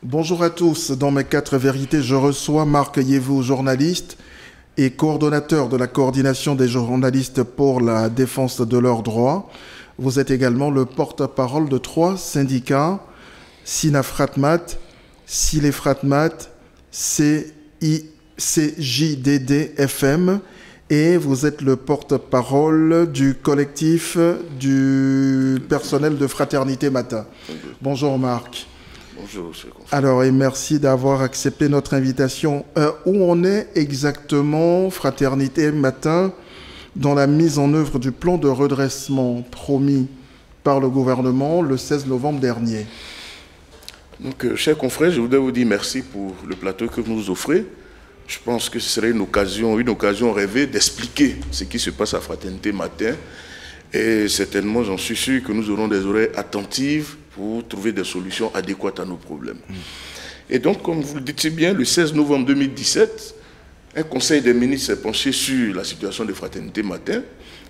Bonjour à tous. Dans mes 4 vérités, je reçois Marc Yevou, journaliste et coordonnateur de la coordination des journalistes pour la défense de leurs droits. Vous êtes également le porte-parole de 3 syndicats, SINAFRATMAT, SILEFRATMAT, CJDD-FM, et vous êtes le porte-parole du collectif du personnel de Fraternité Matin. Bonjour Marc. Bonjour, monsieur le confrère. Alors, et merci d'avoir accepté notre invitation. Où on est exactement, Fraternité Matin, dans la mise en œuvre du plan de redressement promis par le gouvernement le 16 novembre dernier? Donc, chers confrères, je voudrais vous dire merci pour le plateau que vous nous offrez. Je pense que ce serait une occasion rêvée d'expliquer ce qui se passe à Fraternité Matin. Et certainement, j'en suis sûr que nous aurons des oreilles attentives pour trouver des solutions adéquates à nos problèmes. Et donc, comme vous le dites bien, le 16 novembre 2017, un conseil des ministres s'est penché sur la situation de Fraternité Matin.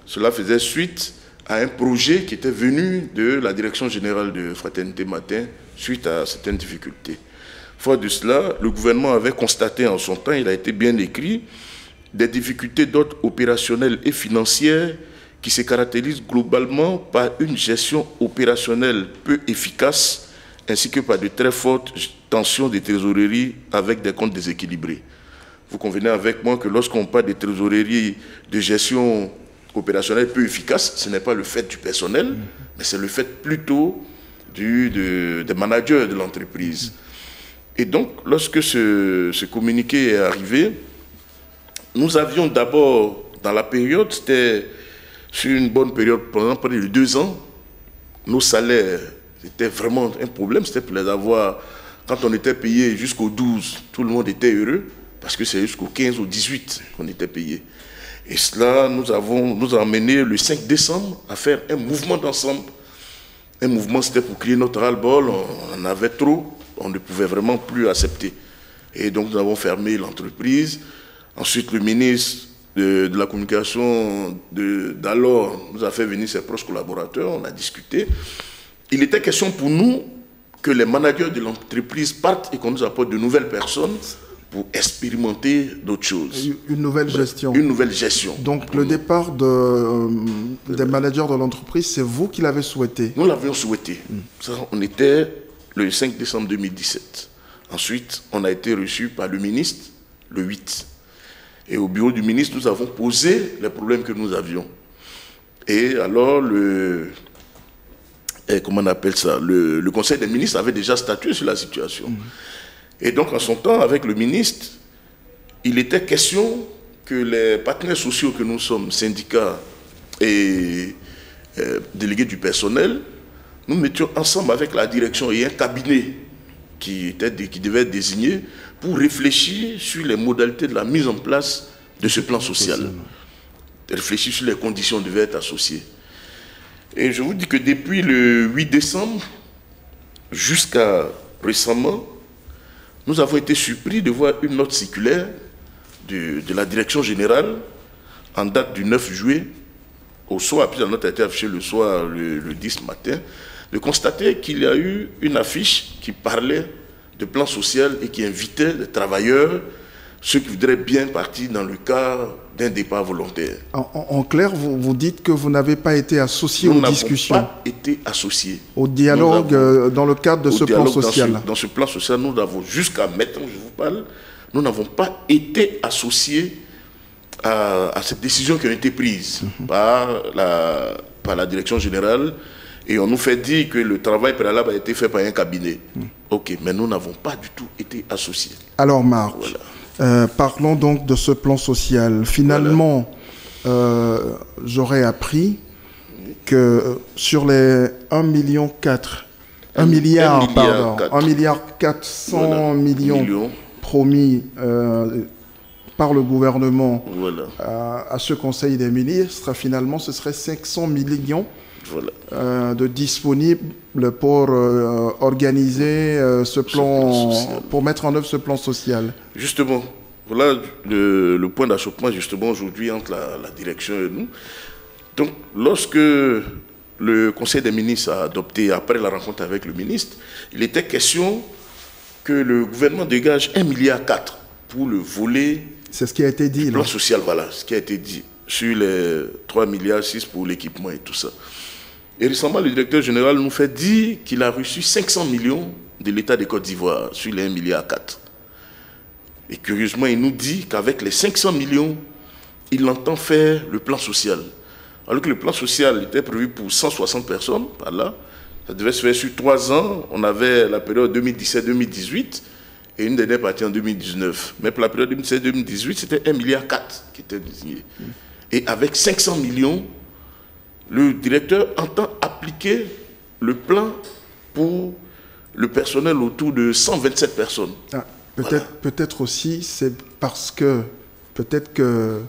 Cela faisait suite à un projet qui était venu de la direction générale de Fraternité Matin suite à certaines difficultés. Fort de cela, le gouvernement avait constaté en son temps, il a été bien écrit, des difficultés d'ordre opérationnel et financière qui se caractérise globalement par une gestion opérationnelle peu efficace, ainsi que par de très fortes tensions de trésorerie avec des comptes déséquilibrés. Vous convenez avec moi que lorsqu'on parle de trésorerie, de gestion opérationnelle peu efficace, ce n'est pas le fait du personnel, mais c'est le fait plutôt des managers de l'entreprise. Et donc, lorsque ce communiqué est arrivé, nous avions d'abord, dans la période, c'était sur une bonne période, pendant près de 2 ans, nos salaires, c'était vraiment un problème, c'était pour les avoir. Quand on était payé jusqu'au 12, tout le monde était heureux, parce que c'est jusqu'au 15 ou 18 qu'on était payé. Et cela nous a amené le 5 décembre à faire un mouvement d'ensemble. Un mouvement, c'était pour crier notre ras-le-bol, on en avait trop, on ne pouvait vraiment plus accepter. Et donc nous avons fermé l'entreprise. Ensuite, le ministre de la communication d'alors nous a fait venir ses proches collaborateurs, on a discuté. Il était question pour nous que les managers de l'entreprise partent et qu'on nous apporte de nouvelles personnes pour expérimenter d'autres choses. Une nouvelle gestion. Une nouvelle gestion. Donc le départ des managers de l'entreprise, c'est vous qui l'avez souhaité? Nous l'avions souhaité. Ça, on était le 5 décembre 2017. Ensuite, on a été reçu par le ministre le 8. Et au bureau du ministre, nous avons posé les problèmes que nous avions. Et alors, comment on appelle ça, le conseil des ministres avait déjà statué sur la situation. Et donc, en son temps, avec le ministre, il était question que les partenaires sociaux que nous sommes, syndicats et délégués du personnel, nous mettions ensemble avec la direction et un cabinet qui devait être désigné pour réfléchir sur les modalités de la mise en place de ce plan social. Réfléchir sur les conditions devaient être associées. Et je vous dis que depuis le 8 décembre jusqu'à récemment, nous avons été surpris de voir une note circulaire de la direction générale en date du 9 juillet, au soir, puis la note a été affichée le soir, le 10 matin, de constater qu'il y a eu une affiche qui parlait de plan social et qui invitait les travailleurs, ceux qui voudraient bien partir dans le cas d'un départ volontaire. En clair, vous dites que vous n'avez pas été associé aux discussions. Nous n'avons pas été associés. Au dialogue dans le cadre de ce plan social. Dans ce plan social, nous avons, jusqu'à maintenant, je vous parle, nous n'avons pas été associés à cette décision qui a été prise par la direction générale. Et on nous fait dire que le travail préalable a été fait par un cabinet. Ok, mais nous n'avons pas du tout été associés. Alors Marc, parlons donc de ce plan social. Finalement, j'aurais appris que sur les 1,4 milliard, 1,4 milliard promis par le gouvernement Voilà. à ce Conseil des ministres, finalement, ce serait 500 millions de disponibles pour organiser ce plan, pour mettre en œuvre ce plan social. Justement, voilà le point d'achoppement justement aujourd'hui entre la direction et nous. Donc, lorsque le Conseil des ministres a adopté, après la rencontre avec le ministre, il était question que le gouvernement dégage 1,4 milliard pour le volet. C'est ce qui a été dit. Plan social, voilà, ce qui a été dit sur les 3,6 milliards pour l'équipement et tout ça. Et récemment, le directeur général nous fait dire qu'il a reçu 500 millions de l'État de Côte d'Ivoire sur les 1,4 milliard. Et curieusement, il nous dit qu'avec les 500 millions, il entend faire le plan social. Alors que le plan social était prévu pour 160 personnes, par là, ça devait se faire sur 3 ans. On avait la période 2017-2018 et une dernière partie en 2019. Mais pour la période 2017-2018, c'était 1,4 milliard qui était désigné. Et avec 500 millions, le directeur entend appliquer le plan pour le personnel autour de 127 personnes. Ah, peut-être aussi, c'est parce que peut-être que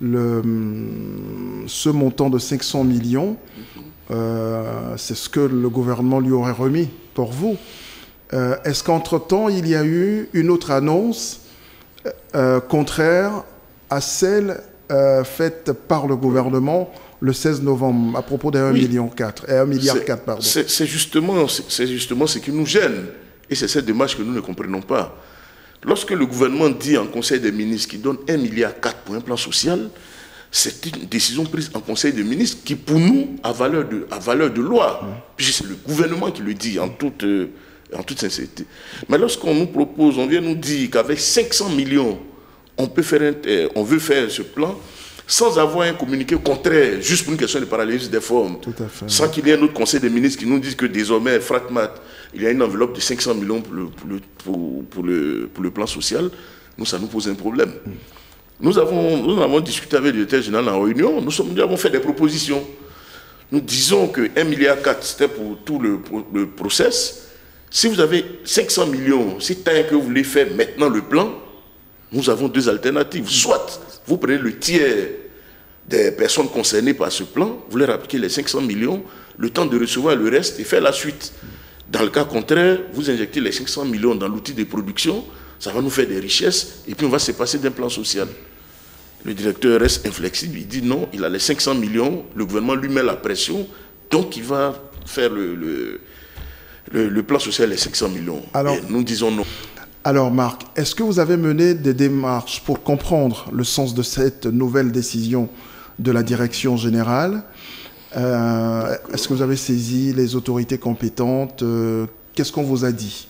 ce montant de 500 millions, c'est ce que le gouvernement lui aurait remis pour vous. Est-ce qu'entre-temps, il y a eu une autre annonce contraire à celle faite par le gouvernement le 16 novembre à propos des 1,4 milliard, pardon. C'est justement ce qui nous gêne. Et c'est cette démarche que nous ne comprenons pas. Lorsque le gouvernement dit en Conseil des ministres qu'il donne 1,4 milliard pour un plan social, c'est une décision prise en Conseil des ministres qui, pour nous, a valeur de loi. Puis c'est le gouvernement qui le dit en toute sincérité. Mais lorsqu'on nous propose, on vient nous dire qu'avec 500 millions, on veut faire ce plan, sans avoir un communiqué contraire, juste pour une question de parallélisme des formes, sans qu'il y ait un autre Conseil des ministres qui nous dise que désormais, Fratmat, il y a une enveloppe de 500 millions pour le plan social, nous, ça nous pose un problème. Nous avons discuté avec le directeur général en réunion, nous avons fait des propositions. Nous disons que 1,4 milliard, c'était pour tout le process. Si vous avez 500 millions, si tant que vous voulez faire maintenant le plan, nous avons 2 alternatives. Soit vous prenez le tiers des personnes concernées par ce plan, vous leur appliquez les 500 millions, le temps de recevoir le reste et faire la suite. Dans le cas contraire, vous injectez les 500 millions dans l'outil de production, ça va nous faire des richesses et puis on va se passer d'un plan social. Le directeur reste inflexible, il dit non, il a les 500 millions, le gouvernement lui met la pression, donc il va faire le plan social les 500 millions. Alors, et nous disons non. Alors Marc, est-ce que vous avez mené des démarches pour comprendre le sens de cette nouvelle décision de la direction générale? Est-ce que vous avez saisi les autorités compétentes? Qu'est-ce qu'on vous a dit?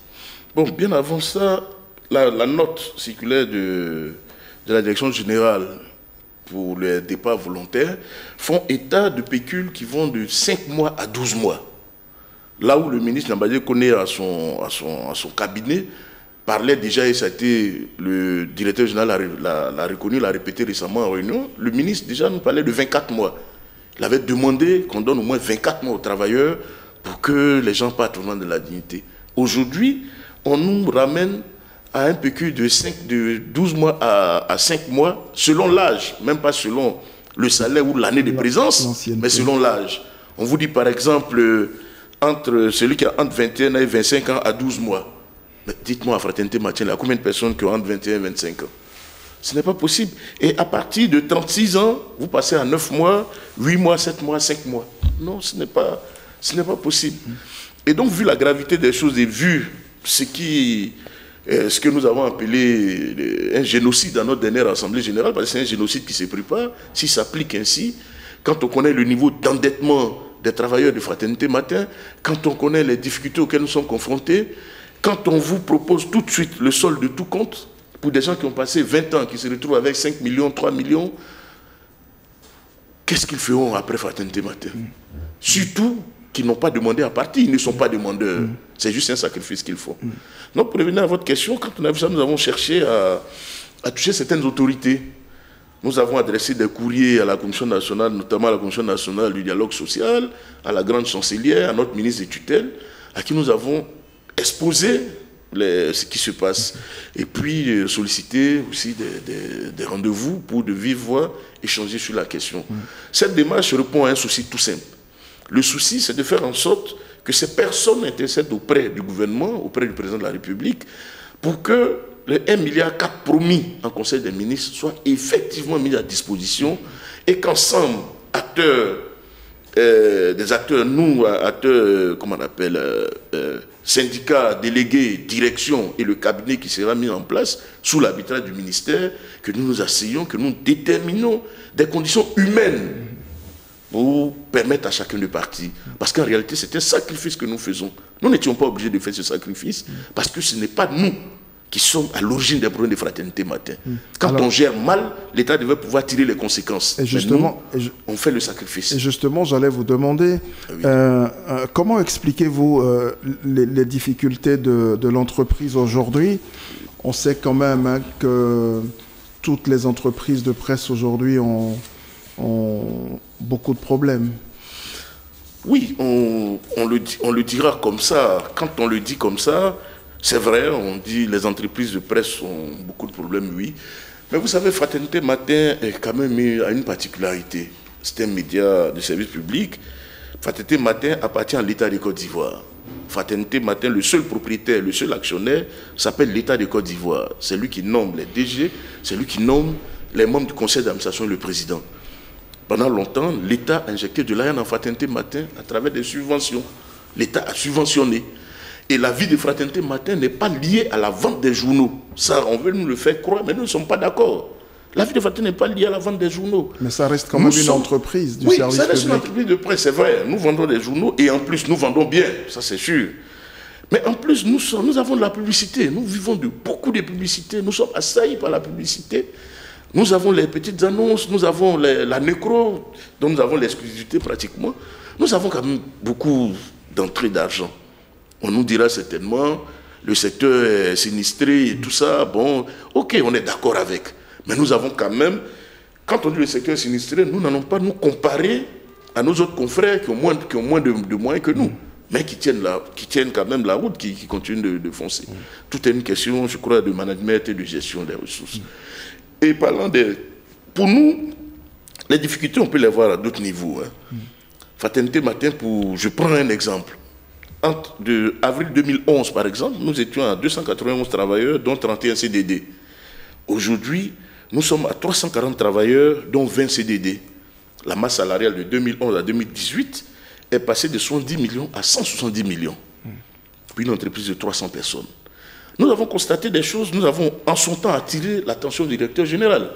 Bon, bien avant ça, la note circulaire de la direction générale pour les départs volontaires font état de pécules qui vont de 5 mois à 12 mois. Là où le ministre Nambadje connaît à son cabinet, parlait déjà, et ça a été le directeur général l'a reconnu, l'a répété récemment en réunion, le ministre déjà nous parlait de 24 mois. Il avait demandé qu'on donne au moins 24 mois aux travailleurs pour que les gens partent au nom de la dignité. Aujourd'hui, on nous ramène à un pécule de 12 mois à 5 mois, selon l'âge, même pas selon le salaire ou l'année de présence, mais selon l'âge. On vous dit par exemple, entre celui qui a entre 21 et 25 ans à 12 mois. Dites-moi, à Fraternité Mathieu, il y a combien de personnes qui ont entre 21 et 25 ans? Ce n'est pas possible. Et à partir de 36 ans, vous passez à 9 mois, 8 mois, 7 mois, 5 mois. Non, ce n'est pas possible. Et donc, vu la gravité des choses et vu ce que nous avons appelé un génocide dans notre dernière Assemblée générale, parce que c'est un génocide qui se prépare, s'il s'applique ainsi, quand on connaît le niveau d'endettement des travailleurs de Fraternité Matin, quand on connaît les difficultés auxquelles nous sommes confrontés, quand on vous propose tout de suite le solde de tout compte, pour des gens qui ont passé 20 ans, qui se retrouvent avec 5 millions, 3 millions, qu'est-ce qu'ils feront après Fraternité Matin? Surtout qu'ils n'ont pas demandé à partir, ils ne sont pas demandeurs. C'est juste un sacrifice qu'ils font. Donc, pour revenir à votre question, quand on a vu ça, nous avons cherché à toucher certaines autorités. Nous avons adressé des courriers à la Commission nationale, notamment à la Commission nationale du dialogue social, à la grande chancelière, à notre ministre des tutelles, à qui nous avons exposé ce qui se passe. Et puis solliciter aussi des rendez-vous pour de vive voix échanger sur la question. Cette démarche répond à un souci tout simple. Le souci, c'est de faire en sorte que ces personnes intercèdent auprès du gouvernement, auprès du président de la République, pour que les 1,4 milliard promis en Conseil des ministres soient effectivement mis à disposition et qu'ensemble, des acteurs, nous, acteurs, comment on appelle, syndicats, délégués, direction et le cabinet qui sera mis en place sous l'arbitrage du ministère, que nous nous asseyons, que nous déterminons des conditions humaines pour permettre à chacun de partir. Parce qu'en réalité, c'est un sacrifice que nous faisons. Nous n'étions pas obligés de faire ce sacrifice parce que ce n'est pas nous qui sommes à l'origine des problèmes de Fraternité Matin. Quand on gère mal, l'État devait pouvoir tirer les conséquences. Et justement, on fait le sacrifice. Et justement, j'allais vous demander, comment expliquez-vous les difficultés de l'entreprise aujourd'hui? On sait quand même que toutes les entreprises de presse aujourd'hui ont beaucoup de problèmes. Oui, on le dira comme ça. Quand on le dit comme ça, c'est vrai, on dit les entreprises de presse ont beaucoup de problèmes, oui. Mais vous savez, Fraternité Matin est quand même a une particularité. C'est un média de service public. Fraternité Matin appartient à l'État de Côte d'Ivoire. Fraternité Matin, le seul propriétaire, le seul actionnaire s'appelle l'État de Côte d'Ivoire. C'est lui qui nomme les DG, c'est lui qui nomme les membres du conseil d'administration et le président. Pendant longtemps, l'État a injecté de l'argent dans Fraternité Matin à travers des subventions. L'État a subventionné. Et la vie de Fraternité Matin n'est pas liée à la vente des journaux. Ça, on veut nous le faire croire, mais nous ne sommes pas d'accord. La vie de Fraternité n'est pas liée à la vente des journaux. Mais ça reste quand même une entreprise du service public. Oui, ça reste une entreprise de presse, c'est vrai. Nous vendons des journaux et en plus, nous vendons bien, ça c'est sûr. Mais en plus, nous avons de la publicité. Nous vivons de beaucoup de publicité. Nous sommes assaillis par la publicité. Nous avons les petites annonces, nous avons la nécro, dont nous avons l'exclusivité pratiquement. Nous avons quand même beaucoup d'entrées d'argent. On nous dira certainement, le secteur est sinistré et tout ça, bon, ok, on est d'accord avec. Mais nous avons quand même, quand on dit le secteur est sinistré, nous n'allons pas nous comparer à nos autres confrères qui ont moins de moyens que nous, mais qui tiennent quand même la route, qui continuent de foncer. Tout est une question, je crois, de management et de gestion des ressources. Et parlant pour nous, les difficultés, on peut les voir à d'autres niveaux. Fraternité Matin, je prends un exemple. De avril 2011, par exemple, nous étions à 291 travailleurs, dont 31 CDD. Aujourd'hui, nous sommes à 340 travailleurs, dont 20 CDD. La masse salariale de 2011 à 2018 est passée de 70 millions à 170 millions. Puis une entreprise de 300 personnes. Nous avons constaté des choses, nous avons en son temps attiré l'attention du directeur général.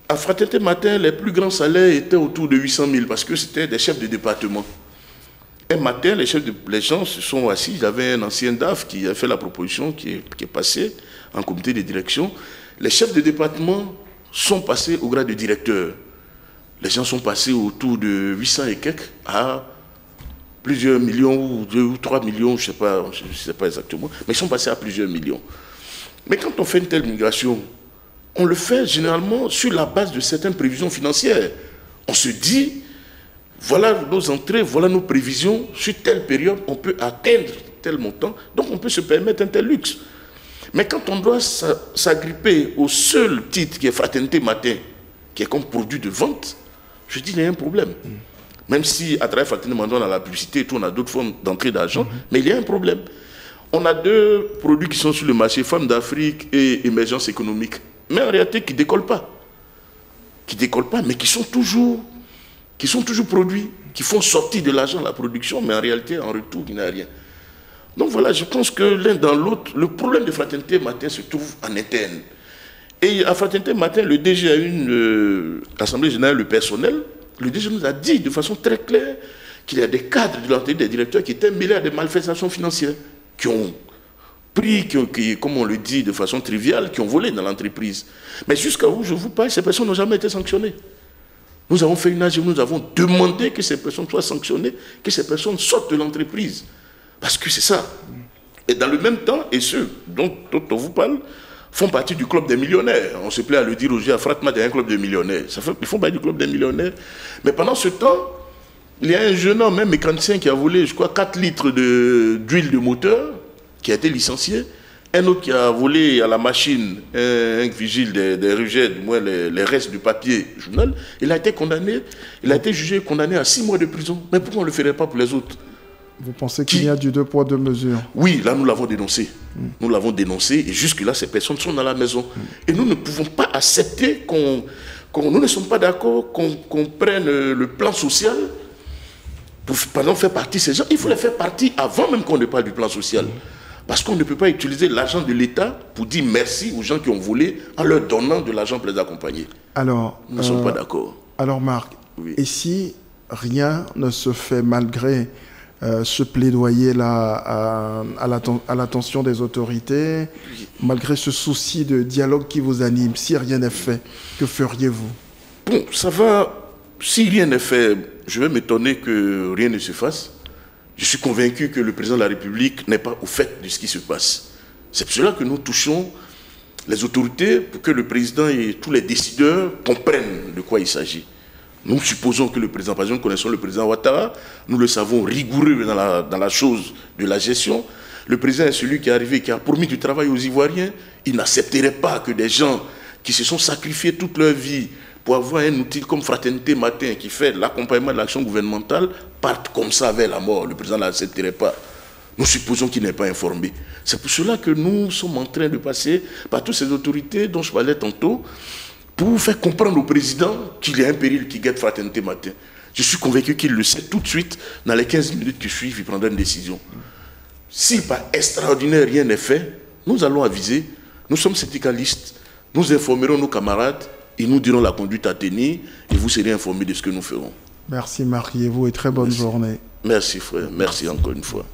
À Fraternité Matin, les plus grands salaires étaient autour de 800 000 parce que c'était des chefs de département. Un matin, les gens se sont assis. Il y avait un ancien DAF qui a fait la proposition, qui est passé en comité de direction. Les chefs de département sont passés au grade de directeur. Les gens sont passés autour de 800 et quelques à plusieurs millions, ou 2 ou 3 millions, je ne sais pas exactement, mais ils sont passés à plusieurs millions. Mais quand on fait une telle migration, on le fait généralement sur la base de certaines prévisions financières. On se dit, voilà nos entrées, voilà nos prévisions, sur telle période, on peut atteindre tel montant, donc on peut se permettre un tel luxe. Mais quand on doit s'agripper au seul titre qui est Fraternité Matin, qui est comme produit de vente, je dis qu'il y a un problème. Même si à travers Fraternité Matin, on a la publicité et tout, on a d'autres formes d'entrée d'argent, mais il y a un problème. On a 2 produits qui sont sur le marché, Femmes d'Afrique et Émergence économique, mais en réalité qui ne décollent pas. Qui ne décollent pas, mais qui sont toujours produits, qui font sortir de l'argent la production, mais en réalité, en retour, il n'y a rien. Donc voilà, je pense que l'un dans l'autre, le problème de Fraternité Matin se trouve en interne. Et à Fraternité Matin, le DG a eu une assemblée générale, le personnel. Le DG nous a dit de façon très claire qu'il y a des cadres de l'entreprise, des directeurs qui étaient mêlés à des malversations financières, qui ont pris, comme on le dit de façon triviale, qui ont volé dans l'entreprise. Mais jusqu'à où je vous parle, ces personnes n'ont jamais été sanctionnées. Nous avons fait une AG, nous avons demandé que ces personnes soient sanctionnées, que ces personnes sortent de l'entreprise. Parce que c'est ça. Et dans le même temps, et ceux dont on vous parle, font partie du club des millionnaires. On se plaît à le dire aujourd'hui, à Fratmat, il y a un club des millionnaires. Ils font partie du club des millionnaires. Mais pendant ce temps, il y a un jeune homme, un mécanicien, qui a volé, je crois, 4 litres d'huile de moteur qui a été licencié. Un autre qui a volé à la machine, un vigile des rejets, du moins les restes du papier journal, il a été condamné, il a été jugé et condamné à 6 mois de prison. Mais pourquoi on ne le ferait pas pour les autres? Vous pensez qu'il y a du 2 poids 2 mesures? Oui, là nous l'avons dénoncé. Nous l'avons dénoncé et jusque-là ces personnes sont dans la maison. Et nous ne pouvons pas accepter nous ne sommes pas d'accord qu'on prenne le plan social pour, par exemple, faire partie de ces gens. Il faut les faire partie avant même qu'on ne parle du plan social. Parce qu'on ne peut pas utiliser l'argent de l'État pour dire merci aux gens qui ont volé en leur donnant de l'argent pour les accompagner. Alors, nous ne sommes pas d'accord. Alors Marc, oui. Et si rien ne se fait malgré ce plaidoyer-là à l'attention des autorités, oui. Malgré ce souci de dialogue qui vous anime, si rien n'est fait, que feriez-vous? Bon, ça va. Si rien n'est fait, je vais m'étonner que rien ne se fasse. Je suis convaincu que le président de la République n'est pas au fait de ce qui se passe. C'est pour cela que nous touchons les autorités pour que le président et tous les décideurs comprennent de quoi il s'agit. Nous supposons que le président, par exemple, nous connaissons le président Ouattara, nous le savons rigoureux dans la chose de la gestion. Le président est celui qui est arrivé, qui a promis du travail aux Ivoiriens. Il n'accepterait pas que des gens qui se sont sacrifiés toute leur vie pour avoir un outil comme Fraternité Matin qui fait l'accompagnement de l'action gouvernementale partent comme ça vers la mort. Le président ne l'accepterait pas. Nous supposons qu'il n'est pas informé. C'est pour cela que nous sommes en train de passer par toutes ces autorités dont je parlais tantôt pour faire comprendre au président qu'il y a un péril qui guette Fraternité Matin. Je suis convaincu qu'il le sait tout de suite. Dans les 15 minutes qui suivent, il prendra une décision. Si par extraordinaire rien n'est fait, nous allons aviser. Nous sommes syndicalistes. Nous informerons nos camarades. Ils nous diront la conduite à tenir et vous serez informés de ce que nous ferons. Merci Marc Yévou et très bonne journée. Merci frère, merci encore une fois.